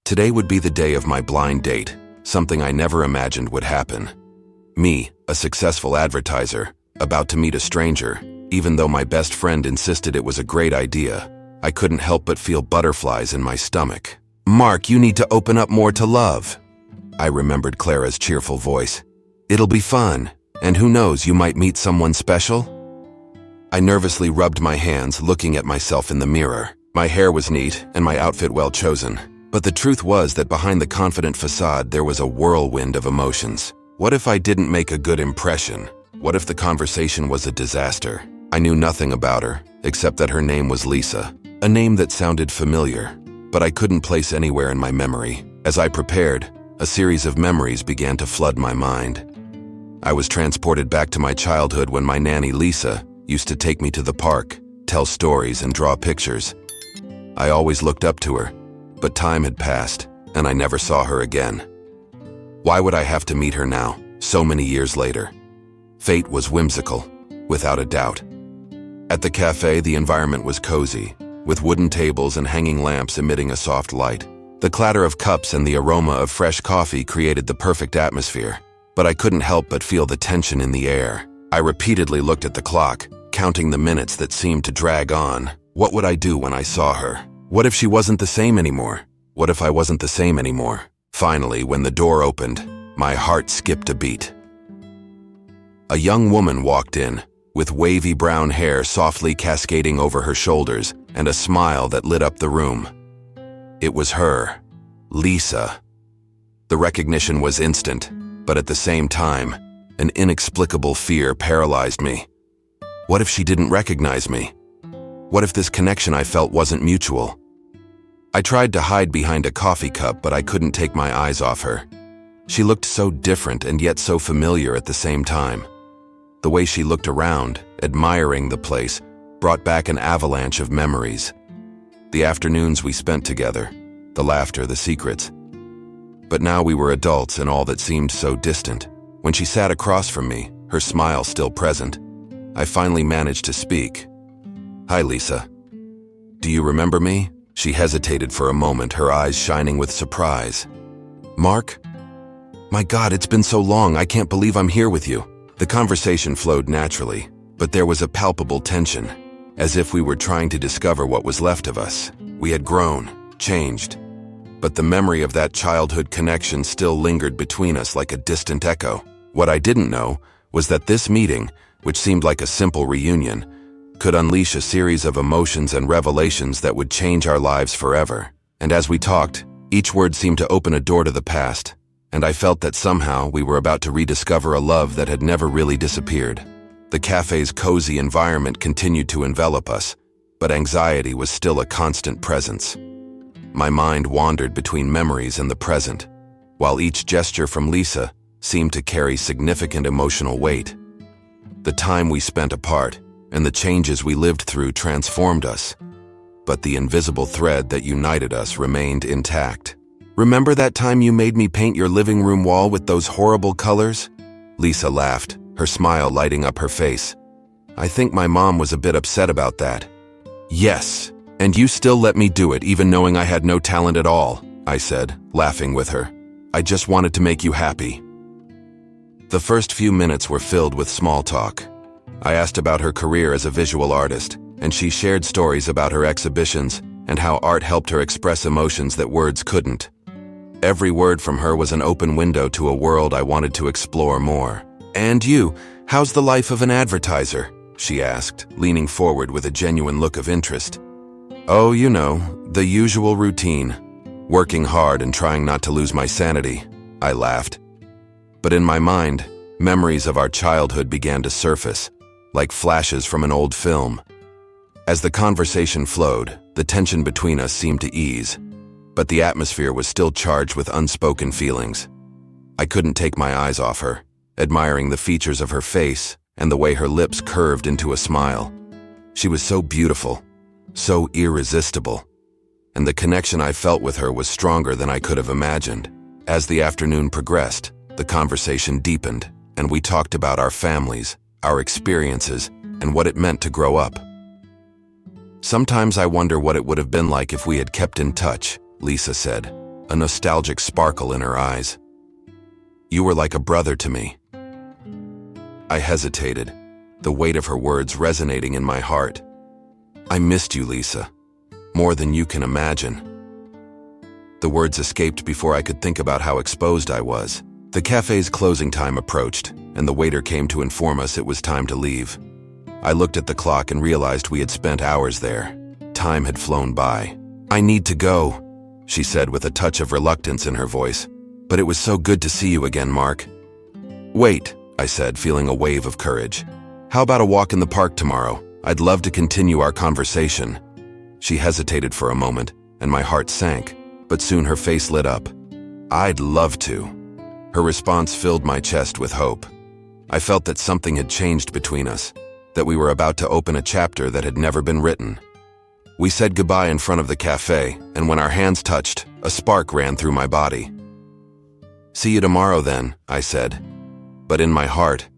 Today would be the day of my blind date, something I never imagined would happen. Me, a successful advertiser, about to meet a stranger, even though my best friend insisted it was a great idea. I couldn't help but feel butterflies in my stomach. "Mark, you need to open up more to love." I remembered Clara's cheerful voice. "It'll be fun, and who knows, you might meet someone special?" I nervously rubbed my hands, looking at myself in the mirror. My hair was neat, and my outfit well chosen. But the truth was that behind the confident facade there was a whirlwind of emotions. What if I didn't make a good impression? What if the conversation was a disaster? I knew nothing about her, except that her name was Lisa. A name that sounded familiar, but I couldn't place anywhere in my memory. As I prepared, a series of memories began to flood my mind. I was transported back to my childhood when my nanny Lisa used to take me to the park, tell stories, and draw pictures. I always looked up to her, but time had passed, and I never saw her again. Why would I have to meet her now, so many years later? Fate was whimsical, without a doubt. At the cafe, the environment was cozy, with wooden tables and hanging lamps emitting a soft light. The clatter of cups and the aroma of fresh coffee created the perfect atmosphere, but I couldn't help but feel the tension in the air. I repeatedly looked at the clock, counting the minutes that seemed to drag on. What would I do when I saw her? What if she wasn't the same anymore? What if I wasn't the same anymore? Finally, when the door opened, my heart skipped a beat. A young woman walked in, with wavy brown hair softly cascading over her shoulders and a smile that lit up the room. It was her, Lisa. The recognition was instant, but at the same time, an inexplicable fear paralyzed me. What if she didn't recognize me? What if this connection I felt wasn't mutual? I tried to hide behind a coffee cup, but I couldn't take my eyes off her. She looked so different and yet so familiar at the same time. The way she looked around, admiring the place, brought back an avalanche of memories. The afternoons we spent together, the laughter, the secrets. But now we were adults and all that seemed so distant. When she sat across from me, her smile still present, I finally managed to speak. "Hi, Lisa. Do you remember me?" She hesitated for a moment, her eyes shining with surprise. "Mark? My God, it's been so long, I can't believe I'm here with you." The conversation flowed naturally, but there was a palpable tension, as if we were trying to discover what was left of us. We had grown, changed, but the memory of that childhood connection still lingered between us like a distant echo. What I didn't know was that this meeting, which seemed like a simple reunion, could unleash a series of emotions and revelations that would change our lives forever. And as we talked, each word seemed to open a door to the past, and I felt that somehow we were about to rediscover a love that had never really disappeared. The cafe's cozy environment continued to envelop us, but anxiety was still a constant presence. My mind wandered between memories and the present, while each gesture from Lisa seemed to carry significant emotional weight. The time we spent apart and the changes we lived through transformed us, but the invisible thread that united us remained intact. "Remember that time you made me paint your living room wall with those horrible colors?" Lisa laughed, her smile lighting up her face. "I think my mom was a bit upset about that." "Yes, and you still let me do it even knowing I had no talent at all," I said, laughing with her. "I just wanted to make you happy." The first few minutes were filled with small talk. I asked about her career as a visual artist, and she shared stories about her exhibitions and how art helped her express emotions that words couldn't. Every word from her was an open window to a world I wanted to explore more. "And you, how's the life of an advertiser?" she asked, leaning forward with a genuine look of interest. "Oh, you know, the usual routine. Working hard and trying not to lose my sanity," I laughed. But in my mind, memories of our childhood began to surface, like flashes from an old film. As the conversation flowed, the tension between us seemed to ease, but the atmosphere was still charged with unspoken feelings. I couldn't take my eyes off her, admiring the features of her face and the way her lips curved into a smile. She was so beautiful, so irresistible, and the connection I felt with her was stronger than I could have imagined. As the afternoon progressed, the conversation deepened, and we talked about our families, our experiences, and what it meant to grow up. "Sometimes I wonder what it would have been like if we had kept in touch," Lisa said. a nostalgic sparkle in her eyes. "You were like a brother to me." I hesitated, the weight of her words resonating in my heart. "I missed you, Lisa, more than you can imagine." The words escaped before I could think about how exposed I was. The cafe's closing time approached, and the waiter came to inform us it was time to leave. I looked at the clock and realized we had spent hours there. Time had flown by. "I need to go," she said with a touch of reluctance in her voice. "But it was so good to see you again, Mark." "Wait," I said, feeling a wave of courage. "How about a walk in the park tomorrow? I'd love to continue our conversation." She hesitated for a moment, and my heart sank, but soon her face lit up. "I'd love to." Her response filled my chest with hope. I felt that something had changed between us, that we were about to open a chapter that had never been written. We said goodbye in front of the cafe, and when our hands touched, a spark ran through my body. "See you tomorrow then," I said. But in my heart,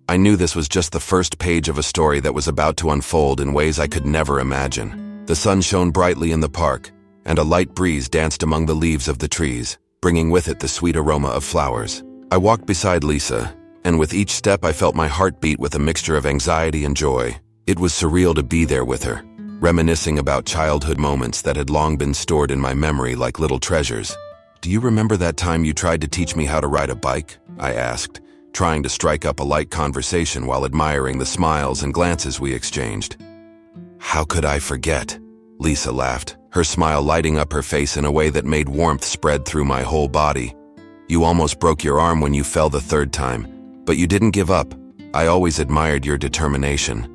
I knew this was just the first page of a story that was about to unfold in ways I could never imagine. The sun shone brightly in the park, and a light breeze danced among the leaves of the trees, bringing with it the sweet aroma of flowers. I walked beside Lisa, and with each step I felt my heart beat with a mixture of anxiety and joy. It was surreal to be there with her, reminiscing about childhood moments that had long been stored in my memory like little treasures. "Do you remember that time you tried to teach me how to ride a bike?" I asked, trying to strike up a light conversation while admiring the smiles and glances we exchanged. "How could I forget?" Lisa laughed, her smile lighting up her face in a way that made warmth spread through my whole body. "You almost broke your arm when you fell the third time, but you didn't give up. I always admired your determination."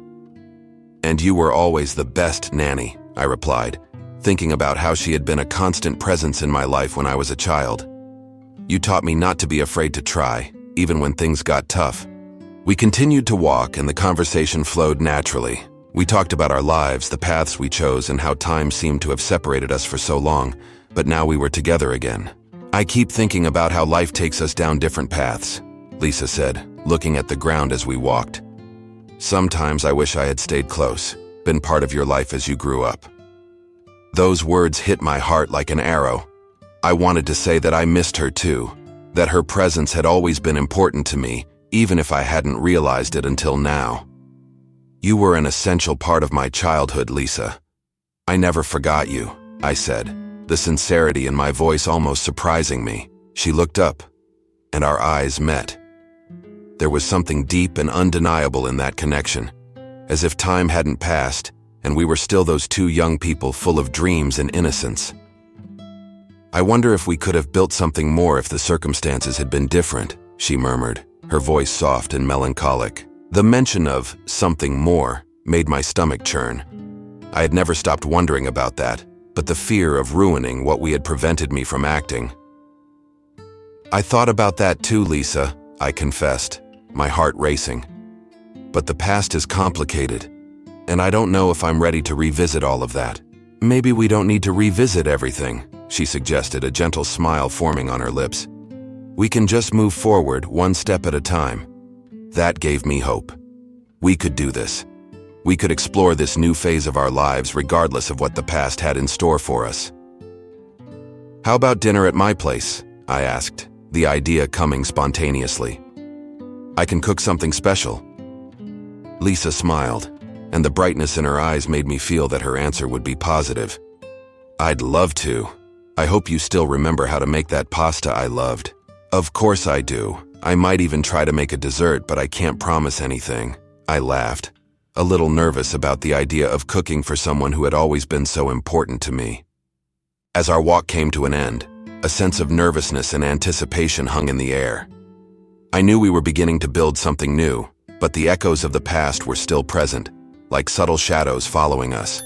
"And you were always the best nanny," I replied, thinking about how she had been a constant presence in my life when I was a child. "You taught me not to be afraid to try, even when things got tough." We continued to walk, and the conversation flowed naturally. We talked about our lives, the paths we chose, and how time seemed to have separated us for so long, but now we were together again. "I keep thinking about how life takes us down different paths," Lisa said, looking at the ground as we walked. "Sometimes I wish I had stayed close, been part of your life as you grew up." Those words hit my heart like an arrow. I wanted to say that I missed her too, that her presence had always been important to me, even if I hadn't realized it until now. "You were an essential part of my childhood, Lisa. I never forgot you," I said, the sincerity in my voice almost surprising me. She looked up, and our eyes met. There was something deep and undeniable in that connection, as if time hadn't passed, and we were still those two young people full of dreams and innocence. "I wonder if we could have built something more if the circumstances had been different," she murmured, her voice soft and melancholic. The mention of something more made my stomach churn. I had never stopped wondering about that, but the fear of ruining what we had prevented me from acting. "I thought about that too, Lisa," I confessed, my heart racing. "But the past is complicated, and I don't know if I'm ready to revisit all of that." "Maybe we don't need to revisit everything," she suggested, a gentle smile forming on her lips. "We can just move forward one step at a time." That gave me hope. We could do this. We could explore this new phase of our lives regardless of what the past had in store for us. "How about dinner at my place?" I asked, the idea coming spontaneously. "I can cook something special." Lisa smiled, and the brightness in her eyes made me feel that her answer would be positive. "I'd love to. I hope you still remember how to make that pasta I loved." "Of course I do. I might even try to make a dessert, but I can't promise anything." I laughed, a little nervous about the idea of cooking for someone who had always been so important to me. As our walk came to an end, a sense of nervousness and anticipation hung in the air. I knew we were beginning to build something new, but the echoes of the past were still present, like subtle shadows following us.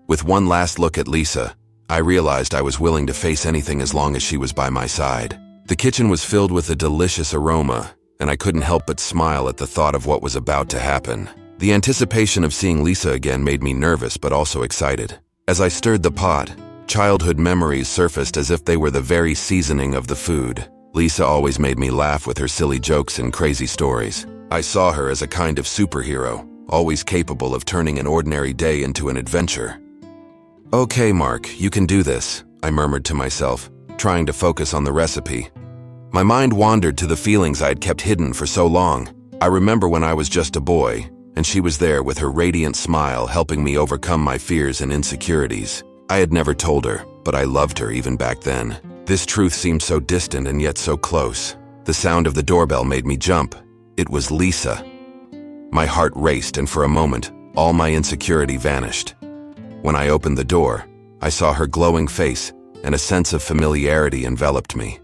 With one last look at Lisa, I realized I was willing to face anything as long as she was by my side. The kitchen was filled with a delicious aroma, and I couldn't help but smile at the thought of what was about to happen. The anticipation of seeing Lisa again made me nervous but also excited. As I stirred the pot, childhood memories surfaced as if they were the very seasoning of the food. Lisa always made me laugh with her silly jokes and crazy stories. I saw her as a kind of superhero, always capable of turning an ordinary day into an adventure. "Okay, Mark, you can do this," I murmured to myself, trying to focus on the recipe. My mind wandered to the feelings I'd kept hidden for so long. I remember when I was just a boy, and she was there with her radiant smile helping me overcome my fears and insecurities. I had never told her, but I loved her even back then. This truth seemed so distant and yet so close. The sound of the doorbell made me jump. It was Lisa. My heart raced, and for a moment, all my insecurity vanished. When I opened the door, I saw her glowing face, and a sense of familiarity enveloped me.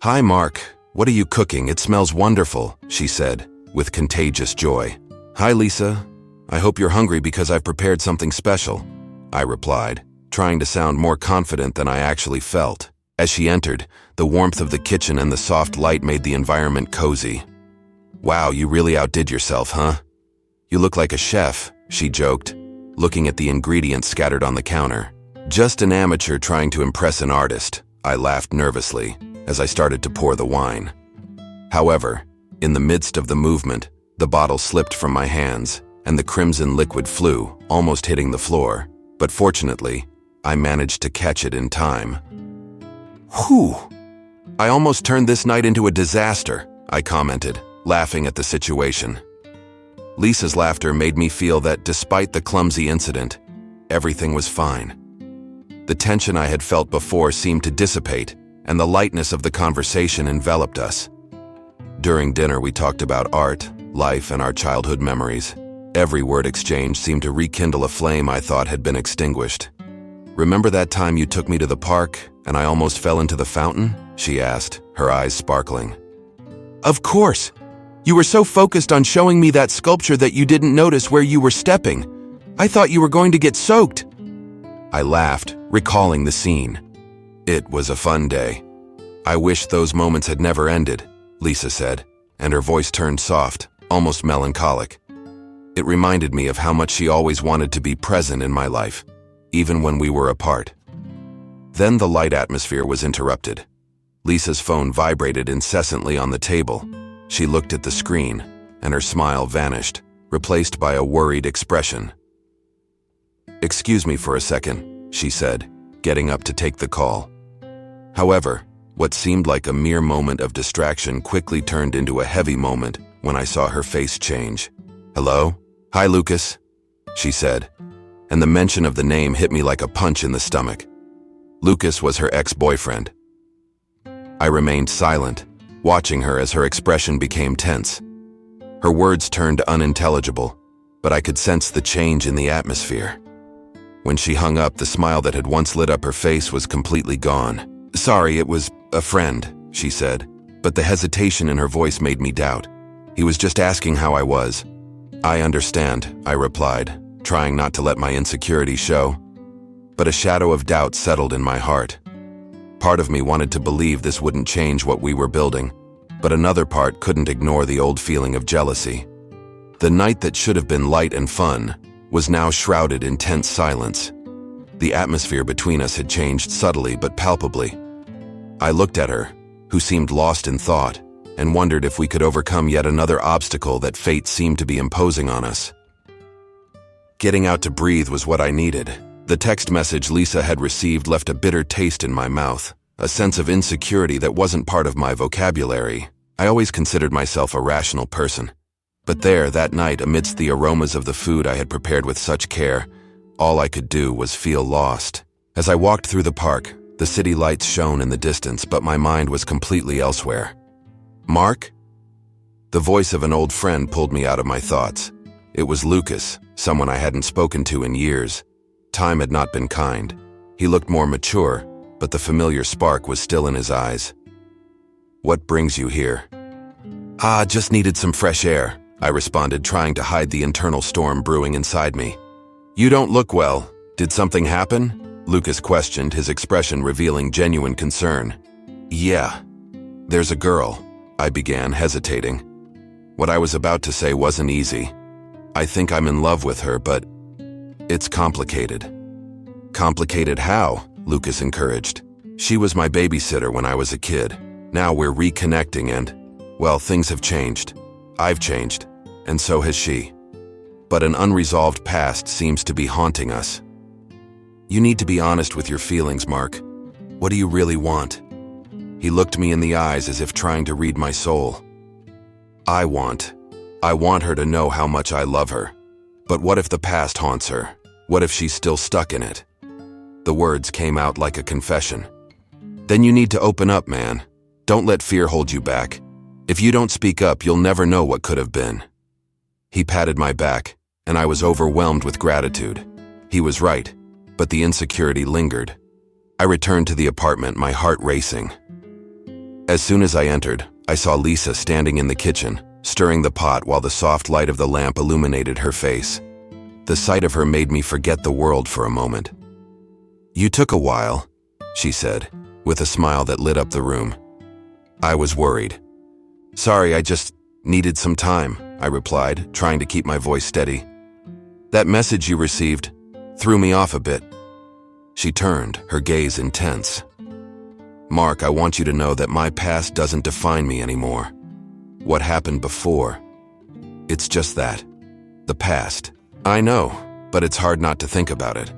"Hi, Mark. What are you cooking? It smells wonderful," she said, with contagious joy. "Hi, Lisa. I hope you're hungry because I've prepared something special," I replied, trying to sound more confident than I actually felt. As she entered, the warmth of the kitchen and the soft light made the environment cozy. "Wow, you really outdid yourself, huh? You look like a chef," she joked, looking at the ingredients scattered on the counter. "Just an amateur trying to impress an artist," I laughed nervously as I started to pour the wine. However, in the midst of the movement, the bottle slipped from my hands, and the crimson liquid flew, almost hitting the floor. But fortunately, I managed to catch it in time. "Whew! I almost turned this night into a disaster," I commented, laughing at the situation. Lisa's laughter made me feel that despite the clumsy incident, everything was fine. The tension I had felt before seemed to dissipate, and the lightness of the conversation enveloped us. During dinner, we talked about art, life, and our childhood memories. Every word exchange seemed to rekindle a flame I thought had been extinguished. "Remember that time you took me to the park, and I almost fell into the fountain?" she asked, her eyes sparkling. "Of course! You were so focused on showing me that sculpture that you didn't notice where you were stepping. I thought you were going to get soaked." I laughed, recalling the scene. "It was a fun day. I wish those moments had never ended," Lisa said, and her voice turned soft, almost melancholic. It reminded me of how much she always wanted to be present in my life, even when we were apart. Then the light atmosphere was interrupted. Lisa's phone vibrated incessantly on the table. She looked at the screen, and her smile vanished, replaced by a worried expression. "Excuse me for a second," she said, getting up to take the call. However, what seemed like a mere moment of distraction quickly turned into a heavy moment when I saw her face change. "Hello? Hi, Lucas," she said, and the mention of the name hit me like a punch in the stomach. Lucas was her ex-boyfriend. I remained silent, watching her as her expression became tense. Her words turned unintelligible, but I could sense the change in the atmosphere. When she hung up, the smile that had once lit up her face was completely gone. "Sorry, it was a friend," she said, but the hesitation in her voice made me doubt. "He was just asking how I was." "I understand," I replied, trying not to let my insecurity show. But a shadow of doubt settled in my heart. Part of me wanted to believe this wouldn't change what we were building, but another part couldn't ignore the old feeling of jealousy. The night that should have been light and fun was now shrouded in tense silence. The atmosphere between us had changed subtly but palpably. I looked at her, who seemed lost in thought, and wondered if we could overcome yet another obstacle that fate seemed to be imposing on us. Getting out to breathe was what I needed. The text message Lisa had received left a bitter taste in my mouth, a sense of insecurity that wasn't part of my vocabulary. I always considered myself a rational person. But there, that night, amidst the aromas of the food I had prepared with such care, all I could do was feel lost. As I walked through the park, the city lights shone in the distance, but my mind was completely elsewhere. "Mark?" The voice of an old friend pulled me out of my thoughts. It was Lucas, someone I hadn't spoken to in years. Time had not been kind. He looked more mature, but the familiar spark was still in his eyes. "What brings you here?" Just needed some fresh air," I responded, trying to hide the internal storm brewing inside me. "You don't look well. Did something happen?" Lucas questioned, his expression revealing genuine concern. "Yeah. There's a girl," I began, hesitating. What I was about to say wasn't easy. "I think I'm in love with her, but it's complicated." "Complicated how?" Lucas encouraged. "She was my babysitter when I was a kid. Now we're reconnecting and, well, things have changed. I've changed, and so has she. But an unresolved past seems to be haunting us." "You need to be honest with your feelings, Mark. What do you really want? He looked me in the eyes as if trying to read my soul. I want her to know how much I love her. But what if the past haunts her? What if she's still stuck in it? The words came out like a confession. Then you need to open up, man. Don't let fear hold you back. If you don't speak up, you'll never know what could have been. He patted my back, and I was overwhelmed with gratitude. He was right, but the insecurity lingered. I returned to the apartment, my heart racing. As soon as I entered, I saw Lisa standing in the kitchen, stirring the pot while the soft light of the lamp illuminated her face. The sight of her made me forget the world for a moment. "You took a while," she said, with a smile that lit up the room. I was worried. "Sorry, I just needed some time," I replied, trying to keep my voice steady. "That message you received threw me off a bit." She turned, her gaze intense. "Mark, I want you to know that my past doesn't define me anymore. What happened before, it's just that. The past. I know, but it's hard not to think about it.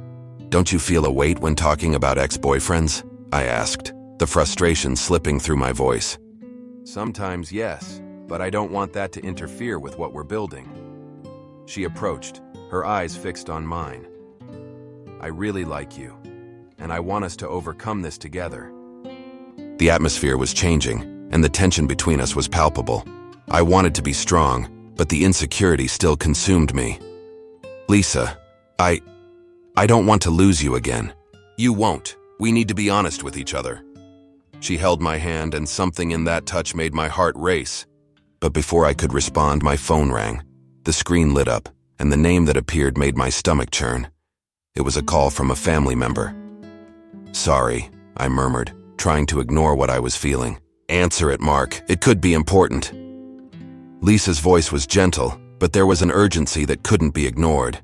Don't you feel a weight when talking about ex-boyfriends?" I asked, the frustration slipping through my voice. "Sometimes, yes, but I don't want that to interfere with what we're building." She approached, her eyes fixed on mine. "I really like you, and I want us to overcome this together." The atmosphere was changing, and the tension between us was palpable. I wanted to be strong, but the insecurity still consumed me. "Lisa, I don't want to lose you again." "You won't. We need to be honest with each other." She held my hand, and something in that touch made my heart race. But before I could respond, my phone rang. The screen lit up, and the name that appeared made my stomach churn. It was a call from a family member. "Sorry," I murmured, trying to ignore what I was feeling. "Answer it, Mark. It could be important." Lisa's voice was gentle, but there was an urgency that couldn't be ignored.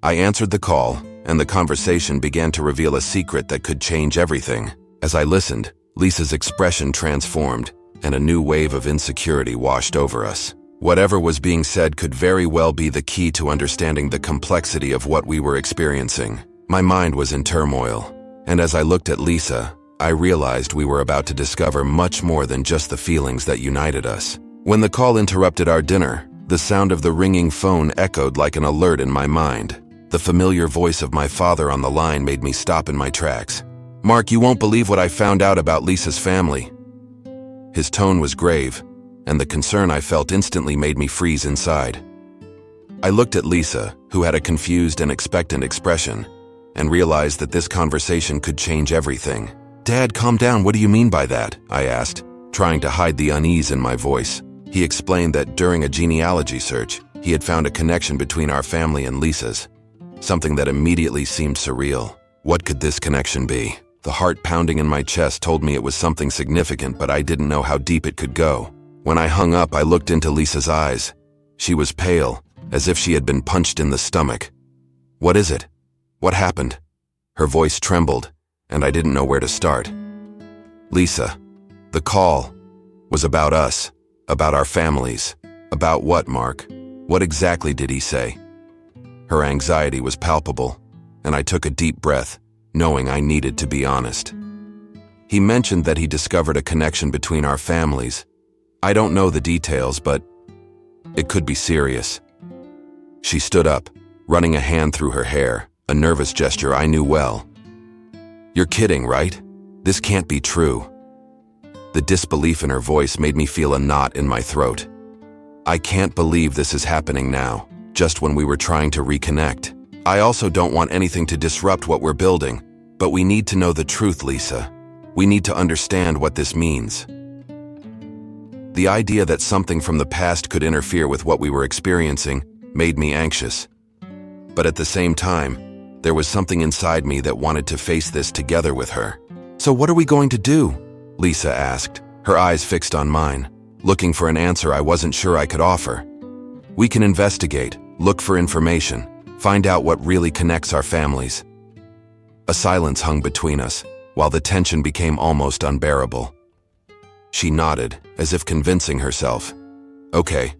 I answered the call, and the conversation began to reveal a secret that could change everything. As I listened, Lisa's expression transformed, and a new wave of insecurity washed over us. Whatever was being said could very well be the key to understanding the complexity of what we were experiencing. My mind was in turmoil, and as I looked at Lisa, I realized we were about to discover much more than just the feelings that united us. When the call interrupted our dinner, the sound of the ringing phone echoed like an alert in my mind. The familiar voice of my father on the line made me stop in my tracks. "Mark, you won't believe what I found out about Lisa's family." His tone was grave, and the concern I felt instantly made me freeze inside. I looked at Lisa, who had a confused and expectant expression, and realized that this conversation could change everything. "Dad, calm down. What do you mean by that?" I asked, trying to hide the unease in my voice. He explained that during a genealogy search, he had found a connection between our family and Lisa's, something that immediately seemed surreal. What could this connection be? The heart pounding in my chest told me it was something significant, but I didn't know how deep it could go. When I hung up, I looked into Lisa's eyes. She was pale, as if she had been punched in the stomach. "What is it? What happened?" Her voice trembled, and I didn't know where to start. "Lisa, the call was about us, about our families." "About what, Mark? What exactly did he say?" Her anxiety was palpable, and I took a deep breath, knowing I needed to be honest. "He mentioned that he discovered a connection between our families. I don't know the details, but it could be serious." She stood up, running a hand through her hair, a nervous gesture I knew well. "You're kidding, right? This can't be true." The disbelief in her voice made me feel a knot in my throat. "I can't believe this is happening now, just when we were trying to reconnect. I also don't want anything to disrupt what we're building, but we need to know the truth, Lisa. We need to understand what this means." The idea that something from the past could interfere with what we were experiencing made me anxious. But at the same time, there was something inside me that wanted to face this together with her. "So what are we going to do?" Lisa asked, her eyes fixed on mine, looking for an answer I wasn't sure I could offer. "We can investigate, look for information, find out what really connects our families." A silence hung between us, while the tension became almost unbearable. She nodded, as if convincing herself. "Okay,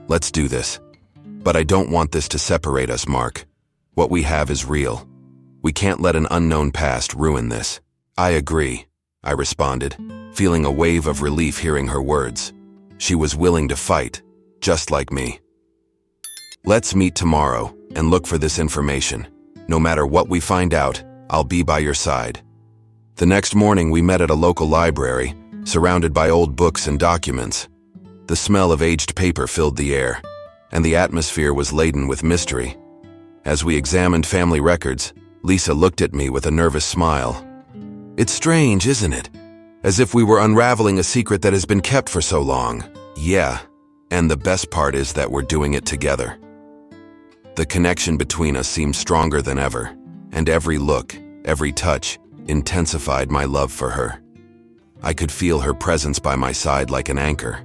let's do this. But I don't want this to separate us, Mark. What we have is real. We can't let an unknown past ruin this." I agree, I responded, feeling a wave of relief hearing her words. She was willing to fight, just like me. Let's meet tomorrow and look for this information. No matter what we find out, I'll be by your side. The next morning we met at a local library, surrounded by old books and documents. The smell of aged paper filled the air, and the atmosphere was laden with mystery. As we examined family records, Lisa looked at me with a nervous smile. It's strange, isn't it? As if we were unraveling a secret that has been kept for so long. Yeah, and the best part is that we're doing it together. The connection between us seemed stronger than ever, and every look, every touch, intensified my love for her. I could feel her presence by my side like an anchor.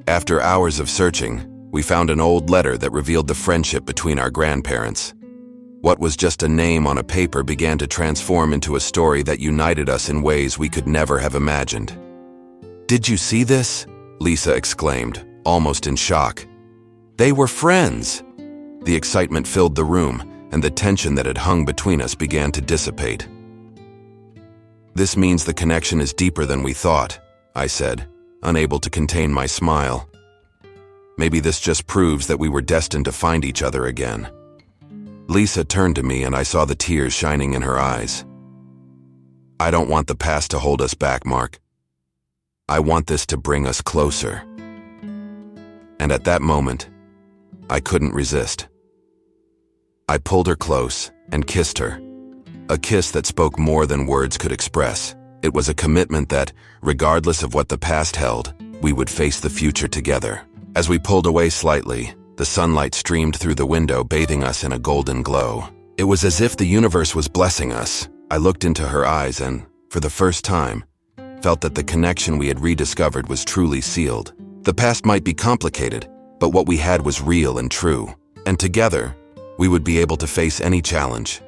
After hours of searching, we found an old letter that revealed the friendship between our grandparents. What was just a name on a paper began to transform into a story that united us in ways we could never have imagined. "Did you see this?" Lisa exclaimed, almost in shock. They were friends! The excitement filled the room, and the tension that had hung between us began to dissipate. "This means the connection is deeper than we thought," I said, unable to contain my smile. Maybe this just proves that we were destined to find each other again. Lisa turned to me and I saw the tears shining in her eyes. "I don't want the past to hold us back, Mark. I want this to bring us closer." And at that moment, I couldn't resist. I pulled her close and kissed her. A kiss that spoke more than words could express. It was a commitment that, regardless of what the past held, we would face the future together. As we pulled away slightly, the sunlight streamed through the window, bathing us in a golden glow. It was as if the universe was blessing us. I looked into her eyes and, for the first time, felt that the connection we had rediscovered was truly sealed. The past might be complicated, but what we had was real and true. And together, we would be able to face any challenge,